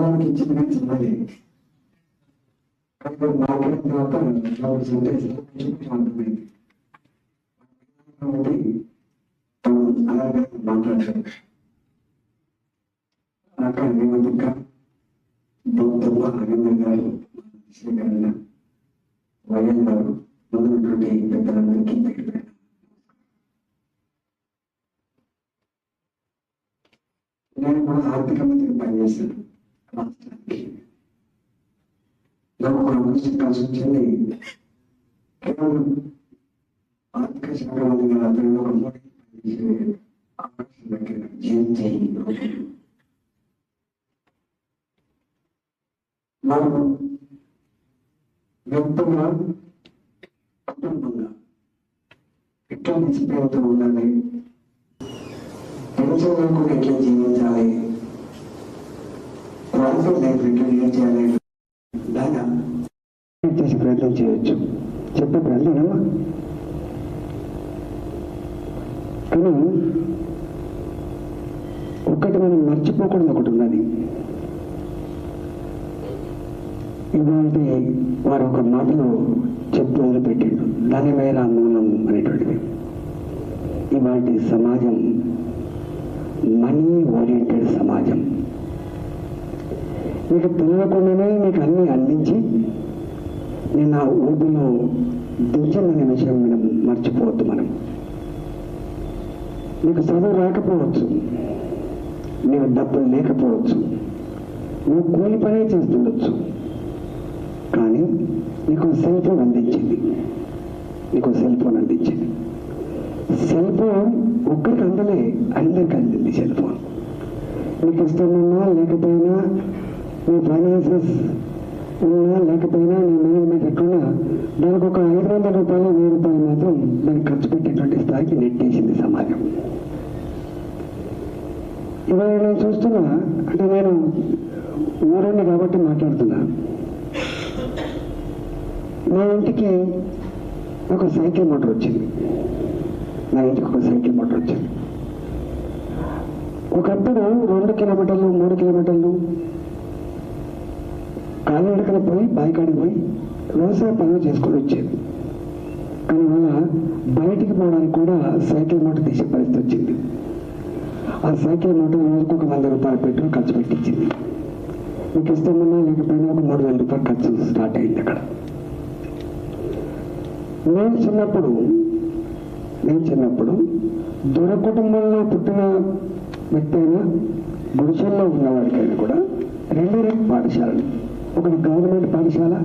చదవడానికి ఇచ్చింది చిన్నది. మాట్లాడిన తర్వాత అర్థమైంది అలాగే మాట్లాడారు. అక్కడ ఇంకా గౌతమ అరవింద్ గారు, శ్రీకరణ వైఎల్ గారు మొదలైనటువంటి పెద్దలందరికీ పేరు నేను కూడా ఆర్థిక మంత్రిగా పనిచేశాను రాష్ట్రానికి. నాకు ఒక మంచి కలిసి వచ్చింది. కేవలం ఆర్థిక శాఖ మంత్రి అతను ఒక మోడీ పనిచేసే అవకాశం దగ్గర మనం వ్యక్తంగా కుటుంబంగా ఎట్లా డిసిప్లిన్తో ఉండాలి, పెన్షన్ ఎట్లా జీవించాలి, క్వాలిఫైడ్ లైఫ్ ఎట్లా లీడ్ చేయాలి దాకా చేసే ప్రయత్నం చేయవచ్చు. చెప్పే ప్రయత్నమా? కానీ ఒక్కటి మనం మర్చిపోకూడదు, ఒకటి ఉన్నది. ఇవాళ వారు ఒక మాటలో చెప్పు వదిలిపెట్టిండు, దాని మేర మూలం అనేటువంటిది. ఇవాళ సమాజం మనీ ఓరియంటెడ్ సమాజం. మీకు తెలియకుండానే మీకు అన్నీ అందించి నేను ఆ ఊబిలో దించమనే విషయం మనం మర్చిపోవద్దు. మనం నీకు చదువు రాకపోవచ్చు, నీకు డబ్బులు లేకపోవచ్చు, నువ్వు కూలి పనే చేస్తుండొచ్చు, కానీ నీకు సెల్ ఫోన్ అందించింది. సెల్ ఫోన్ ఒక్కరికి అందలే, అందరికి అందింది సెల్ ఫోన్. నీకు ఇష్టమున్నా లేకపోయినా, నీ ఫైనాన్సెస్ ఉన్నా లేకపోయినా, నీ మేనేజ్మెంట్ ఎట్లున్నా, దానికి ఒక 500 రూపాయలు 1000 రూపాయలు మాత్రం దానికి ఖర్చు పెట్టేటువంటి స్థాయికి నెట్టేసింది సమాజం. ఇవాళ నేను చూస్తున్నా, అంటే నేను ఊరండి కాబట్టి మాట్లాడుతున్నా. నా ఇంటికి ఒక సైకిల్ మోటార్ వచ్చింది. ఒకప్పుడు 2 కిలోమీటర్లు 3 కిలోమీటర్లు కాలినడకన పోయి బాయికాడికి పోయి వ్యవసాయ పనులు చేసుకొని వచ్చేది. కానీ వల్ల బయటికి పోవడానికి కూడా సైకిల్ మోటార్ తీసే పరిస్థితి వచ్చింది. ఆ సైకిల్ మోటార్ రోజుకు ఒక 100 రూపాయల పెట్రోల్ ఖర్చు పెట్టించింది. మీకు ఇష్టమన్నా లేకపోయినా ఒక 3000 రూపాయలు ఖర్చు స్టార్ట్ అయింది అక్కడ. నేను చిన్నప్పుడు దొర కుటుంబంలో పుట్టిన వ్యక్తి అయినా, గుడిసెల్లో ఉన్నవాడికైనా కూడా 2 పాఠశాలలు, ఒకటి గవర్నమెంట్ పాఠశాల,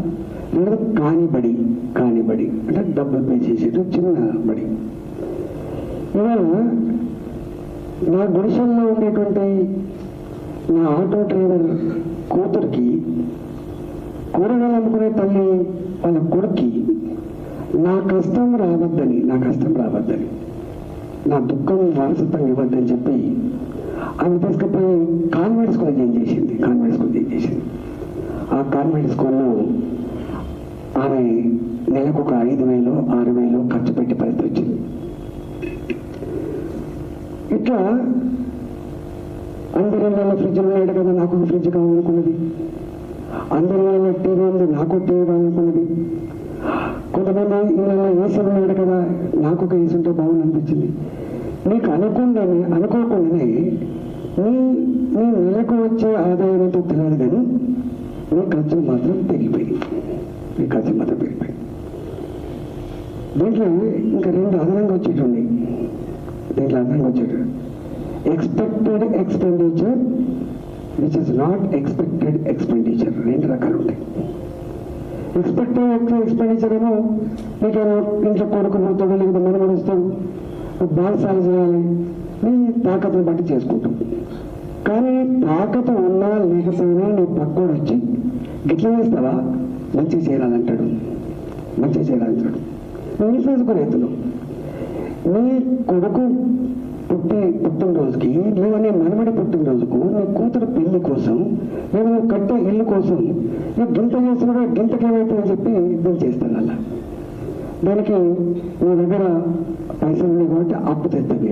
2 కానిబడి అంటే డబ్బులు పే చేసేట చిన్న బడి. ఇవాళ నా గుడిసెల్లో ఉండేటువంటి నా ఆటో డ్రైవర్ కూతురికి, కూరగాయలు అమ్ముకునే తల్లి వాళ్ళ కొడుక్కి నా కష్టం రావద్దని, నా దుఃఖం వారసత్వంగా ఇవ్వద్దని చెప్పి ఆమె తీసుకుపోయి కాన్వెంట్ స్కూల్ జాయిన్ చేసింది. ఆ కాన్వెంట్ స్కూల్లో ఆమె నెలకు ఒక 5000 6000 ఖర్చు పెట్టే పరిస్థితి వచ్చింది. ఇట్లా అందరి వాళ్ళ ఫ్రిడ్జ్ ఉన్నాడు కదా, నాకు ఫ్రిడ్జ్ కావాలనుకున్నది. అందరి వాళ్ళ టీవీ ఉంది, నాకు టీవీ కావాలనుకున్నది. కొంతమంది ఇళ్ళ ఏసీ ఉన్నాడు కదా, నాకు ఒక ఏసీ ఉంటే బాగుంది అనిపించింది. నీకు అనుకోకుండానే నీ నెలకు వచ్చే ఆదాయం అంతా తెలియదు, కానీ నీ ఖర్చులు మాత్రం పెరిగిపోయింది. దీంట్లో ఇంకా 2 అదనంగా వచ్చేటండి. Expected expenditure, which is not expected expenditure. 2 రకాలు ఉంటాయి. ఎక్స్పెక్టెడ్ ఎక్స్పెండిచర్ ఏమో నీకేమో ఇంట్లో కొడుకు పుడతాడు, లేకపోతే మనమడు వస్తాడు, బాలసాలు చేయాలి, నీ తాకతుని బట్టి చేసుకుంటాం. కానీ తాకత ఉన్నా లేకపోయినా నీ పక్కోడు వచ్చి గిట్ల చేస్తావా, మంచిగా చేయాలంటాడు. నువ్వు ఇన్ఫ్లుయెన్స్ రైతులు నీ కొడుకు పుట్టినరోజుకి, లేదా నీ మనమడి పుట్టినరోజుకు, నీ కూతురు పెళ్లి కోసం, లేదా నువ్వు కట్టే ఇల్లు కోసం నువ్వు గింత చేస్తున్నా గింతకేమైతే అని చెప్పి నేను చేస్తాను. అలా దానికి నీ దగ్గర పైసలు ఉన్నాయి కాబట్టి అప్పు తెస్తుంది,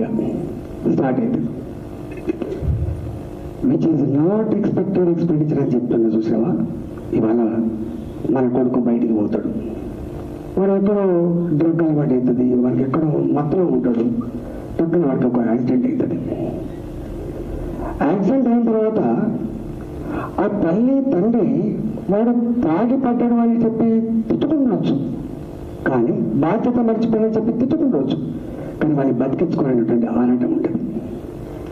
స్టార్ట్ అవుతుంది. Which is not expected expenditure అని చెప్తున్నా చూసావా. ఇవాళ మన కొడుకు బయటికి పోతాడు, వాడు ఎక్కడో డ్రగ్ అలవాటు అవుతుంది, వాడికి ఎక్కడో మత్తులో ఉంటాడు, పక్కన వాడికి ఒక యాక్సిడెంట్ అవుతుంది. యాక్సిడెంట్ అయిన తర్వాత ఆ తల్లి తండ్రి వాడు తాగి పడ్డాడు అని చెప్పి తిట్టుకుండవచ్చు, కానీ బాధ్యత మర్చిపోయాడని చెప్పి తిట్టుకుండవచ్చు, కానీ వాడిని బతికించుకోవాలనేటువంటి ఆరాటం ఉంటుంది,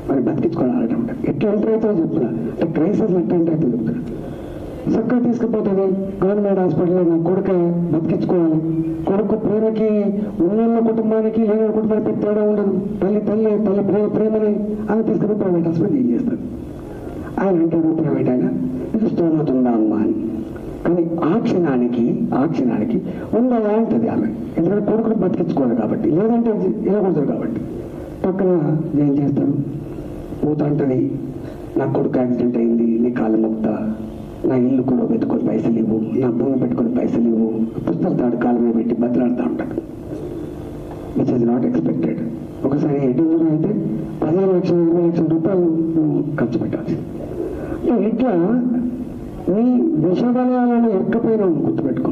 వాడిని బతికించుకోవాలని ఆరాటం ఉంటుంది. ఎట్లా ఎంటర్ అవుతుందో చెప్తున్నా, అంటే క్రైసిస్ ఎట్లా ఎంటర్ అవుతుందో చెప్తున్నా. చక్కగా తీసుకుపోతుంది గవర్నమెంట్ హాస్పిటల్లో, నా కొడుకు బతికించుకోవాలి. కొడుకు ప్రేమకి ఉన్న కుటుంబానికి లేని కుటుంబానికి తేడా ఉండదు. తల్లి ప్రేమని ఆమె తీసుకుని ప్రైవేట్ హాస్పిటల్ ఏం చేస్తారు. ఆయన అంటాడు ప్రైవేట్ అయినా ఇది స్తోమతుందా అమ్మా అని. కానీ ఆ క్షణానికి ఉందా అంటది ఆమె, ఎందుకంటే కొడుకును బతికించుకోవాలి కాబట్టి, లేదంటే ఇవ్వకూడదు కాబట్టి. పక్కన ఏం చేస్తాడు, పోతా అంటది, నా కొడుకు యాక్సిడెంట్ అయింది, నీ కాళ్ళ మొక్తా, నా ఇల్లు కూడా పెట్టుకొని పైసలు ఇవ్వు, నా భూమి పెట్టుకొని పైసలు ఇవ్వు, పుస్తకాలు తాడు కాళ్ళ మీద పెట్టి బతలాడుతూ ఉంటాడు. Which is not expected. ఒకసారి ఎడ్యూజన్ అయితే 15 లక్షలు 20 లక్షల రూపాయలు ఖర్చు పెట్టాల్సి. అంటే ఇట్లా నీ విషబలాలను ఎక్కపోయినా గుర్తుపెట్టుకో.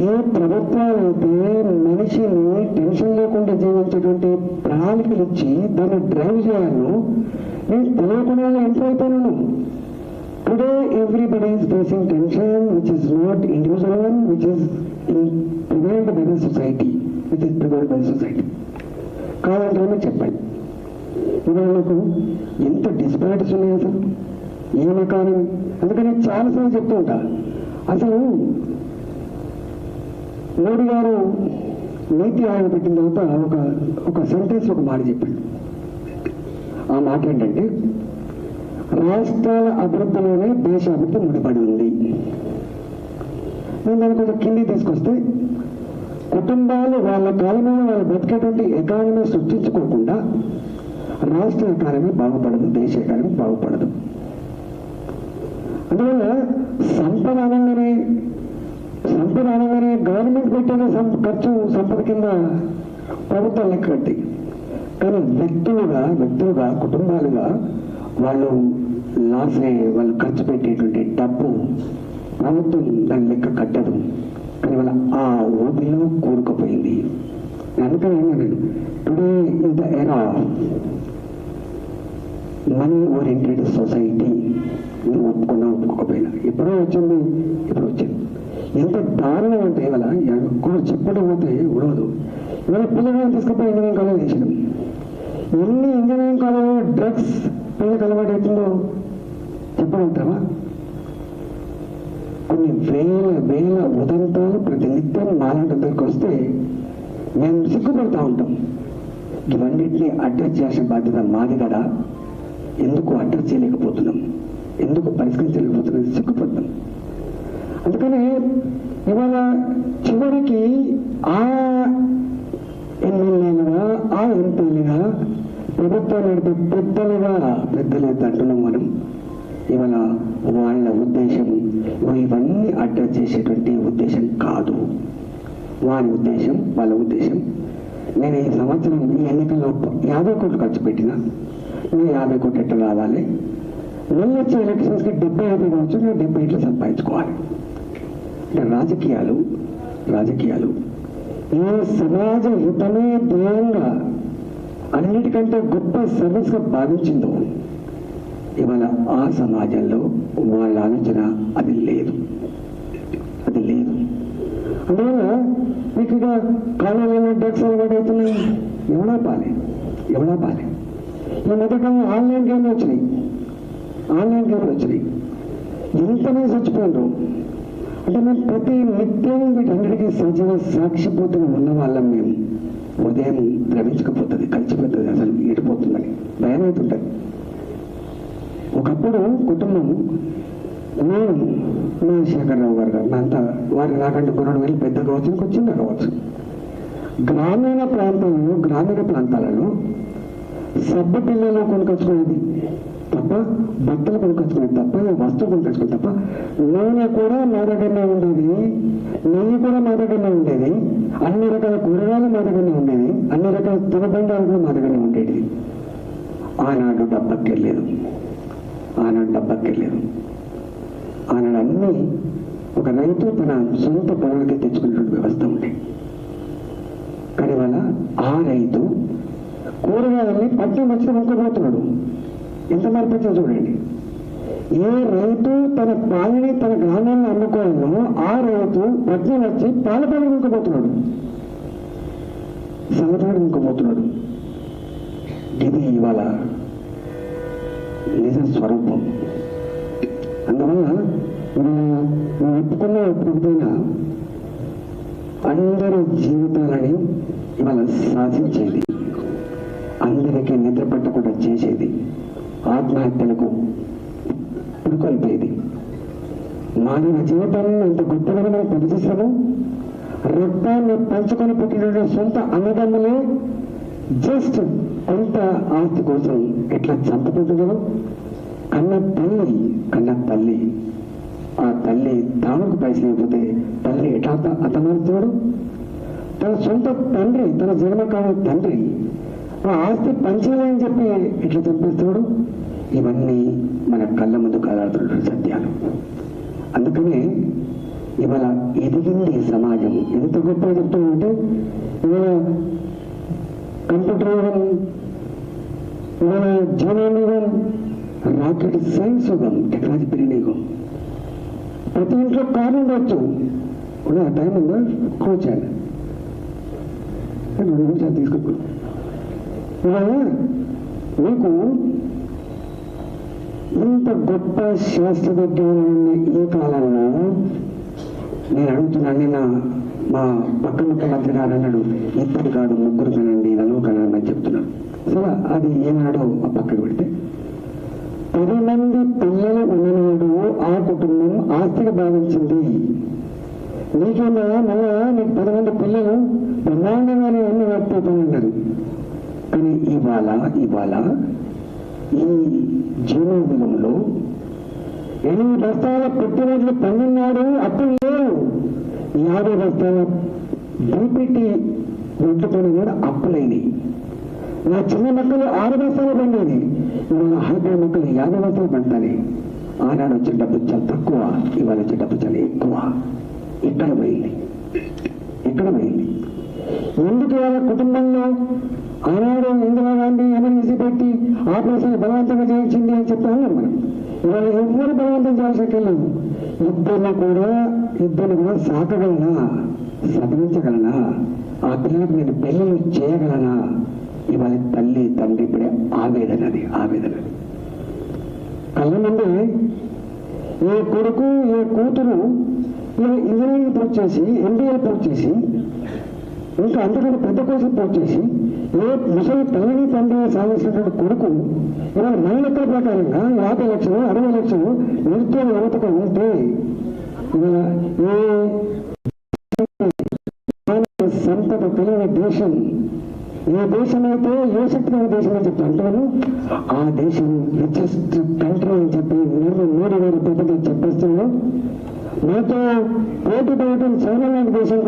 ఏ ప్రభుత్వాలైతే మనిషిని టెన్షన్ లేకుండా జీవించేటువంటి ప్రణాళికలు ఇచ్చి దాన్ని డ్రైవ్ చేయాలో నేను తెలియకుండా enter అయిపోయినాను. Today everybody is facing tension which is not individual one, which is prevailed by the society, కాదంటే చెప్పండి. ఇవాళ నాకు ఎంత డిస్పారిటీస్ ఉన్నాయి అసలు, ఏం ఎకానమీ. అందుకని చాలాసార్లు చెప్తూ ఉంటా, అసలు మోడీ గారు నీతి ఆయోగ్ పెట్టిన తర్వాత ఒక సెంటెన్స్ ఒక మాట చెప్పాడు. ఆ మాట ఏంటంటే, రాష్ట్రాల అభివృద్ధిలోనే దేశ అభివృద్ధి ముడిపడి ఉంది. నేను దాన్ని కొంచెం కింది తీసుకొస్తే, కుటుంబాలు వాళ్ళ కాలం మీద వాళ్ళు బతికేటువంటి ఎకానమీ సృష్టించుకోకుండా రాష్ట్ర ఎకానమీ బాగుపడదు, దేశ ఎకానమీ బాగుపడదు. అందువల్ల సంపద అనగానే గవర్నమెంట్ పెట్టిన ఖర్చు సంపద కింద ప్రభుత్వం లెక్క కట్టి, కానీ వ్యక్తులుగా కుటుంబాలుగా వాళ్ళు వాళ్ళు ఖర్చు పెట్టేటువంటి డబ్బు ప్రభుత్వం దాని లెక్క కట్టదు. కానీ వాళ్ళ ఆ ఊపిలో కూరుకుపోయింది. అందుకని నేను today is the era money oriented society. నువ్వు ఒప్పుకోకపోయినా ఇప్పుడు వచ్చింది. ఎంత దారుణం అంటే ఇవాళ కూడా చెప్పడం పోతే ఉడవదు. ఇవాళ పిల్లలను తీసుకుపోయి ఇంజనీరింగ్ కాలేజ్ చేసినాం. ఎన్ని ఇంజనీరింగ్ కాలేజ్ డ్రగ్స్ పిల్లలకు అలవాటు అవుతుందో చెప్పగలుగుతావా? కొన్ని వేల ఉదంతాలు ప్రతినిత్యం మాలాంటి దగ్గరికి వస్తే మేము సిగ్గుపడుతూ ఉంటాం. ఇవన్నింటినీ అడ్రస్ చేసిన బాధ్యత మాది కదా. ఎందుకు అడ్రస్ చేయలేకపోతున్నాం, ఎందుకు పరిష్కరించలేకపోతున్నాం, సిగ్గుపడతాం. అందుకని ఇవాళ చివరికి ఆ ఎమ్మెల్యేలుగా ఆ ఎంపీలుగా ప్రభుత్వం నడిపే పెద్దలైతే అంటున్నాం మనం. ఇవాళ వాళ్ళ ఉద్దేశం ఇవన్నీ అడ్రస్ చేసేటువంటి ఉద్దేశం కాదు. వాళ్ళ ఉద్దేశం నేను ఈ సంవత్సరం ఈ ఎన్నికల్లో 50 కోట్లు ఖర్చు పెట్టినా నేను 50 కోట్లు ఎట్లా రావాలి, నేను వచ్చే ఎలక్షన్స్కి 75 కావచ్చు, నేను 70 సంపాదించుకోవాలి. అంటే రాజకీయాలు ఏ సమాజ హితమే ధ్యేయంగా అన్నిటికంటే గొప్ప సర్వీస్గా భావించిందో ఇవాళ ఆ సమాజంలో వాళ్ళ ఆలోచన అది లేదు. అందువల్ల మీకు ఇక కాలేజీలో డ్రగ్స్ అలవాటు అవుతున్నాయి. ఎవడా పాలే ఈ మధ్యకాలంలో ఆన్లైన్ గేమ్లు వచ్చినాయి. ఎంతమంది చచ్చిపోయినారు అంటే మేము ప్రతి నిత్యం వీటన్నిటికీ సజీవ సాక్షిపోతున్న ఉన్న వాళ్ళం. మేము ఉదయం ద్రవించకపోతుంది, కలిసిపోతుంది, అసలు ఎడిపోతుందని భయం అవుతుంటుంది. ఒకప్పుడు కుటుంబం, నేను శేఖరరావు గారు అంతా వారి నాకంటే 2 వేలు పెద్ద కావచ్చు, ఇంకొక చిన్న కావచ్చు. గ్రామీణ ప్రాంతాలలో సబ్బు పిల్లలు కొనుకొచ్చుకునేది తప్ప, బట్టలు కొనుకొచ్చుకునేది తప్ప, వస్తువులు కొనుకొచ్చుకునేది తప్ప, నూనె కూడా మా దగ్గరనే ఉండేది, నెయ్యి కూడా మా దగ్గరనే ఉండేది, అన్ని రకాల కూరగాయలు మా దగ్గరనే ఉండేది, అన్ని రకాల తినబండాలు కూడా మా దగ్గరనే ఉండేది. ఆనాడు డబ్బక్కర్లేదు. ఆనాడు డబ్బక్కర్లేదు. ఆనాడు అన్నీ ఒక రైతు తన సొంత పొలానికి తెచ్చుకునేటువంటి వ్యవస్థ ఉండే. కానీ వాళ్ళ ఆ రైతు కూరగాయల్ని పట్నం వచ్చి అమ్ముకోబోతున్నాడు. ఎంత మార్పు చూడండి. ఏ రైతు తన పాలని తన గ్రామాన్ని అమ్ముకోవాలో ఆ రైతు పట్నం వచ్చి పాల పాలు అమ్ముకోబోతున్నాడు, సంవత్సరాలు అమ్ముకోబోతున్నాడు. ఇది ఇవాళ నిజ స్వరూపం. అందువల్ల మనం ఒప్పుకుపోయినా అందరి జీవితాలని ఇవాళ సాధించేది, అందరికీ నిద్ర పట్టకుండా చేసేది, ఆత్మహత్యలకు పురుకొల్పేది, మానవ జీవితాన్ని ఎంత గొప్పగా మనం పరిచేసాము. రక్తాన్ని పంచుకొని పుట్టిన సొంత అన్నదమ్ములే జస్ట్ కొంత ఆస్తి కోసం ఎట్లా చంపుకుంటున్నారు. కన్న తల్లి ఆ తల్లి తానుకు పైసలు లేకపోతే తల్లి ఎట్లా అతమారుతున్నాడు. తన సొంత తండ్రి, తన జన్మకాలం తండ్రి ఆ ఆస్తి పంచాలని చెప్పి ఎట్లా చంపేస్తున్నాడు. ఇవన్నీ మన కళ్ళ ముందు కదలాడుతున్న సత్యాలు. అందుకనే ఇవాళ ఎదిగింది సమాజం. ఎంత గొప్పగా చెప్తున్నామంటే ఇవాళ కంప్యూటర్ యుగం, ఇవాళ జీవన యుగం, రాకెట్ సైన్స్ యుగం, టెక్నాలజీ పెరిగిన యుగం. ప్రతి ఇంట్లో కారు ఉండవచ్చు. కూడా టైం ఉందా కూర్చోండి, 2 నిమిషాలు తీసుకుంటాం. ఇవాళ మీకు ఇంత గొప్ప శాస్త్ర విజ్ఞానం ఉన్న ఈ కాలంలో నేను అడుగుతున్నాను. నిన్న మా పక్క ముఖ్యమంత్రి గారు అన్నాడు, 2 కాదు 3 కనండి, 4 కనండి అని చెప్తున్నాడు. సరే, అది ఏనాడో ఆ పక్కకు పెడితే 10 మంది పిల్లలు ఉన్ననాడు ఆ కుటుంబం ఆస్తిగా భావించింది. నీకేమో మళ్ళా నీకు 10 మంది పిల్లలు బ్రహ్మాండంగానే అన్ని వర్తిపోతున్నారు. కానీ ఇవాళ ఈ జీవనంలో 8 బస్తాల పుట్టినట్లు పండినాడు అప్పులు లేవు. 50 బస్తాల బీపీటీ ఒడ్డుకొని కూడా అప్పులైనవి. నా చిన్న మొక్కలు 6 బస్తాలు పండేది, ఇవాళ హైబ్రిడ్ మొక్కలు 50 బస్తాలు పండుతాయి. ఆనాడు వచ్చే డబ్బు చాలా తక్కువ, ఇవాళ వచ్చే డబ్బు చాలా ఎక్కువ. ఇక్కడ పోయింది. ఎందుకు వాళ్ళ కుటుంబంలో ఆనాడు ఇందిరాగాంధీ ఎమర్జెన్సీ పెట్టి ఆపరేషన్ బలవంతంగా చేయించింది అని చెప్పాను మనం. ఇవాళ ఎవరు బలవంతం చేయాల్సక్కర్లేదు. ఇద్దరు కూడా సాకగలనా, సదరించగలనా, ఆ పిల్లలకు నేను పెళ్ళిళ్ళు చేయగలనా? ఇవాళ తల్లి తండ్రి ఇప్పుడే ఆవేదన కళ్ళ ముందే ఏ కొడుకు ఏ కూతురు ఇంజనీరింగ్ పూర్తి చేసి, MBA పూర్తి చేసి, ఇంకా అంతకంటే పెద్ద కోర్సులు పూర్తి చేసి ఏ ముసలి తల్లిని తండ్రి సాధించినటువంటి కొడుకు ఇవాళ మన లెక్కల ప్రకారంగా 50 లక్షలు 60 లక్షలు నిరుద్యోగ యువతకు ఉంటే ఇవాళ ఏ సంపద కలిగిన దేశం, ఏ దేశమైతే ఏ శక్తి అనే దేశం అని చెప్తా అంటాను, ఆ దేశం రిచెస్ట్ కంట్రీ అని చెప్పి మోడీ గారి ప్రతిగా చెప్పేస్తున్నాడు. నాతో పోటీ పడటం చైనా లాంటి దేశం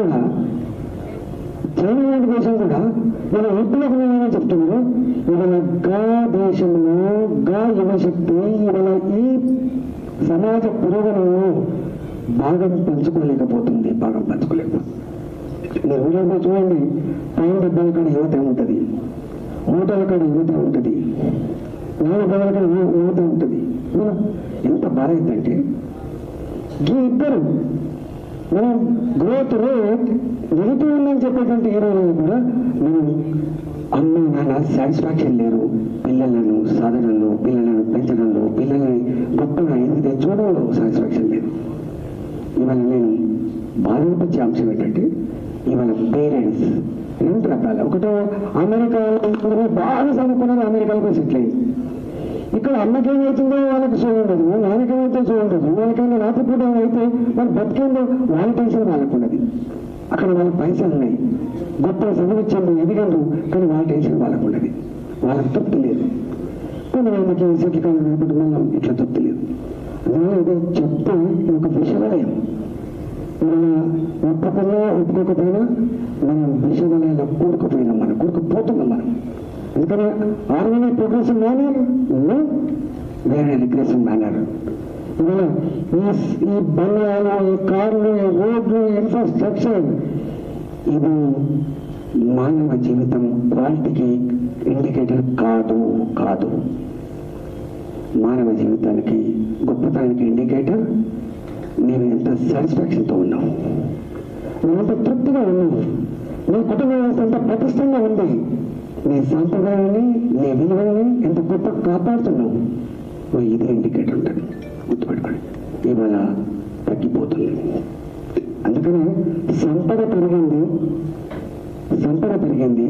కూడా మన ఒప్పులకు నేనే చెప్తున్నారు. ఇవాళ గా దేశంలో గా యువశక్తి ఇవాళ ఈ సమాజ పురోగమనంలో భాగం పంచుకోలేకపోతుంది. మీరు ఊళ్ళో చూడండి, పైన డబ్బాల కాడ యువత ఉంటుంది, మూటల కాడ యువత ఉంటుంది, 4 గదుల కాడ యువత ఉంటుంది. ఎంత బాధ అయిందంటే ఈ ఇద్దరు మనం గ్రోత్ రేట్ నెగిటివ్ ఉందని చెప్పేటువంటి ఈ రోజుల్లో కూడా మనం అమ్మ నాన్న సాటిస్ఫాక్షన్ లేరు. పిల్లలను సాధనలో, పిల్లలను పెంచడంలో, పిల్లల్ని గొప్పగా ఎదిగి తెచ్చుకోవడంలో సాటిస్ఫాక్షన్ లేదు. ఇవాళ నేను బాధపరిచే అంశం ఏంటంటే ఇవాళ పేరెంట్స్ 2 రకాలు. ఒకటో అమెరికాలో బాగా చదువుకున్నారు, అమెరికాలో సెటిల్ అయ్యి ఇక్కడ అమ్మకేమవుతుందో వాళ్ళకి సో ఉండదు, నాన్నకేమైతే సో ఉండదు, వాళ్ళకైనా రాత్రిపూట అయితే వాళ్ళు బతికేందో వాళ్ళ టెన్షన్ వాళ్ళకున్నది. అక్కడ వాళ్ళ పైసలు ఉన్నాయి, గొప్ప చదివించండు, ఎదిగండు, కానీ వాళ్ళ టెన్షన్ వాళ్ళకున్నది, వాళ్ళకి తృప్తి లేదు. కొంతమందికి సెటిల్ కాలం కుటుంబంలో ఇట్లా తృప్తి లేదు. అందువల్ల ఏదో చెప్తే ఒక విషవలయం, మన ఒప్పుకోకపోయినా మనం విషవలయంలో కూరుకుపోయినాం, కూరుకుపోతున్నాం మనం. అందుకని ఆర్మీ ప్రోగ్రెసివ్ మేనర్ వేరే రిగ్రెసివ్ మేనర్. ఇవాళ ఈ బంగ్లాలు, ఈ కార్లు, ఈ రోడ్లు, ఇన్ఫ్రాస్ట్రక్చర్ ఇది మానవ జీవితం క్వాలిటీకి ఇండికేటర్ కాదు. మానవ జీవితానికి గొప్పతనానికి ఇండికేటర్ నీవు ఎంత సాటిస్ఫాక్షన్తో ఉన్నావు, నువ్వు ఎంత తృప్తిగా ఉన్నావు, నీ కుటుంబ వ్యవస్థ ఎంత పటిష్టంగా ఉంది, నీ సాంప్రదాయాన్ని, నీ విలువల్ని ఎంత గొప్ప కాపాడుతున్నావు, ఇదే ఇండికేటర్ ఉంటుంది. గుర్తుపెట్టుకోండి. ఇవాళ తగ్గిపోతుంది. అందుకని సంపద పెరిగింది.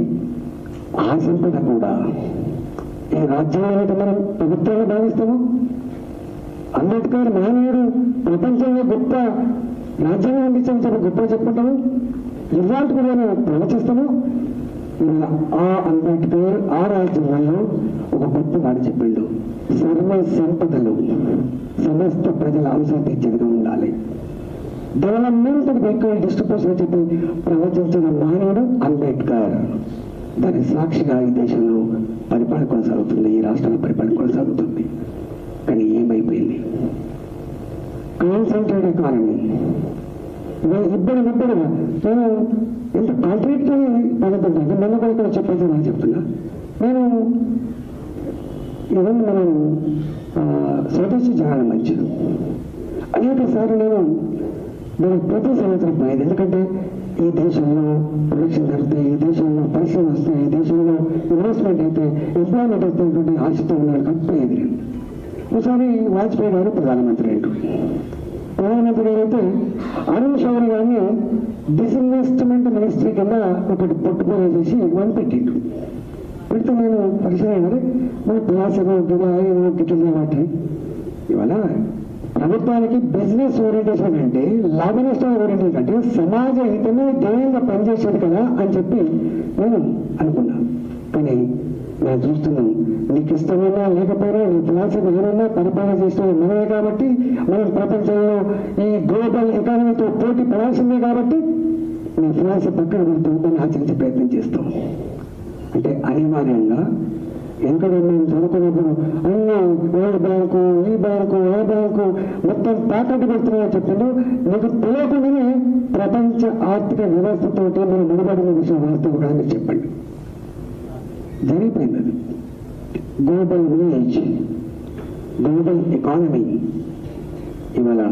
ఆ సంపద కూడా ఈ రాజ్యాంగానికి మనం ప్రభుత్వాన్ని భావిస్తాము. అంబేద్కర్ మహనీయుడు ప్రపంచంలో గొప్ప రాజ్యాంగం అందించాలని గొప్ప చెప్పుకుంటాము. ఇవాళ కూడా మనం ప్రవచిస్తాము. ఆ అంబేద్కర్ ఆ రాజ్యాంగంలో ఒక గొప్ప మాట చెప్పిండు, సర్వ సంపదలు సమస్త ప్రజల అవసరం తీర్చేదిగా ఉండాలి. డెవలప్మెంట్ ఈక్వల్ డిస్ట్రిబ్యూషన్ చెప్పి ప్రవచించిన మహనీయుడు అంబేద్కర్. దాని సాక్షిగా ఈ దేశంలో పరిపాలన కొనసాగుతుంది, ఈ రాష్ట్రంలో పరిపాలన కొనసాగుతుంది. కానీ ఏమైపోయింది? Concentrate economy. ఇద్దరుగా నేను ఎంత కాంట్రాక్ట్ పడుతుంది. మొన్న కూడా ఇక్కడ చెప్పాల్సి నేను చెప్తున్నా. నేను ఇవన్నీ మనం స్వదేశీ జనాలు మంచిది. అనేక సార్లు నేను ప్రతి సంవత్సరం పోయేది. ఎందుకంటే ఈ దేశంలో ప్రొడక్షన్ జరుగుతాయి, ఈ దేశంలో పరిశ్రమ వస్తాయి, ఈ దేశంలో ఇన్వెస్ట్మెంట్ అయితే, ఎంప్లాయ్మెంట్ వస్తాయి ఆశతో ఉన్నాడు పోయేది. ఒకసారి వాజ్పేయి గారు ప్రధానమంత్రి గారు అయితే అరుణ్ శౌరి గారిని డిస్ఇన్వెస్ట్మెంట్ మినిస్ట్రీ కింద ఒకటి పొట్టుకోలు చేసి వన్ పెట్టిండు. పెడితే నేను పరిశీలన మన పిలాసలో గిట్ల వాటి ఇవాళ ప్రభుత్వానికి బిజినెస్ ఓరియంటేషన్ అంటే లాభ నష్టం ఓరియంటేషన్ అంటే సమాజ హితమే ధ్యేయంగా పనిచేసేది కదా అని చెప్పి నేను అనుకున్నా. కానీ మనం చూస్తున్నాం, నీకు ఇష్టమైనా లేకపోయినా నీ ఫిలాసఫీ ఏమైనా పరిపాలన చేసిన మనమే కాబట్టి మనం ప్రపంచంలో ఈ గ్లోబల్ ఎకానమీతో పోటీ పడాల్సిందే కాబట్టి నీ ఫిలాసఫీ పక్కన పెడుతూ దాన్ని ఆచరించే ప్రయత్నం చేస్తాం. అంటే అనివార్యంగా ఎందుకంటే మేము చదువుకున్నప్పుడు అన్ని వరల్డ్ బ్యాంకు, ఈ బ్యాంకు, ఆ బ్యాంకు మొత్తం తాకట్టు పెడుతున్నాయని చెప్పిండు. నీకు తెలియకుండానే ప్రపంచ ఆర్థిక వ్యవస్థతోటి మనం ముడిపడిన విషయం వాస్తవం కూడా మీరు చెప్పండి. జరిగిపోయింది అది. గ్లోబల్ విలేజ్, గ్లోబల్ ఎకానమీ ఇవాళ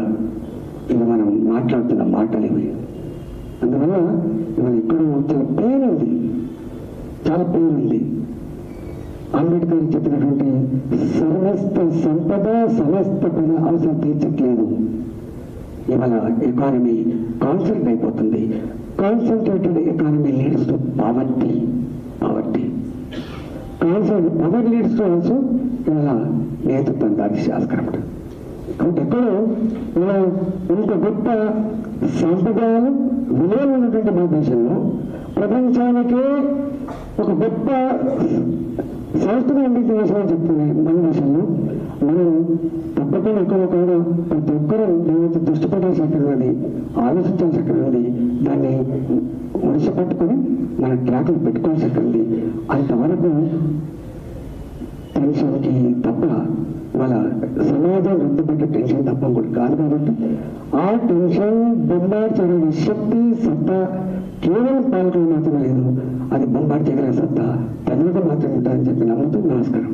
ఇవి మనం మాట్లాడుతున్న మాటలు ఇవి. అందువల్ల ఇవాళ ఇక్కడ చాలా పెయిన్ ఉంది, చాలా పెయిన్ ఉంది. అంబేద్కర్ చెప్పినటువంటి సమస్త సంపద సమస్త ప్రజల అవసరం తీర్చట్లేదు. ఇవాళ ఎకానమీ కాన్సన్ట్రేట్ అయిపోతుంది. Concentrated economy leads to poverty. Power leads to also ఇవాళ నేతృత్వం దాచి ఆస్కారం. కాబట్టి ఎక్కడో ఇలా ఇంత గొప్ప సంప్రదాయాలు విలువలు ఉన్నటువంటి మన దేశంలో ప్రపంచానికే ఒక గొప్ప సంస్థగా అందించిన విషయాలు చెప్తున్నాయి. మన దేశంలో మనం తప్పకుండా ఎక్కడో కూడా ప్రతి ఒక్కరూ దీని దృష్టి పెట్టాల్సి అక్కడ ఉన్నది, ఆలోచించాల్సి అక్కడ ఉంది, దాన్ని ఒడిసి పట్టుకొని మన ట్రాక్లు పెట్టుకోవాల్సి అక్కడ ఉంది. అంతవరకు టెన్షన్కి తప్ప వాళ్ళ సమాజం రద్దుపడ్డ టెన్షన్ తప్ప కూడా కాదు. కాబట్టి ఆ టెన్షన్ బొంబార్డ్ చేయగలిగే శక్తి సత్తా కేవలం పాలకులు మాత్రమే లేదు, అది బొంబార్డ్ చేయగలిగే సత్తా ప్రజలకు మాత్రమే ఉంటుందని చెప్పి నమ్ముతూ నమస్కారం.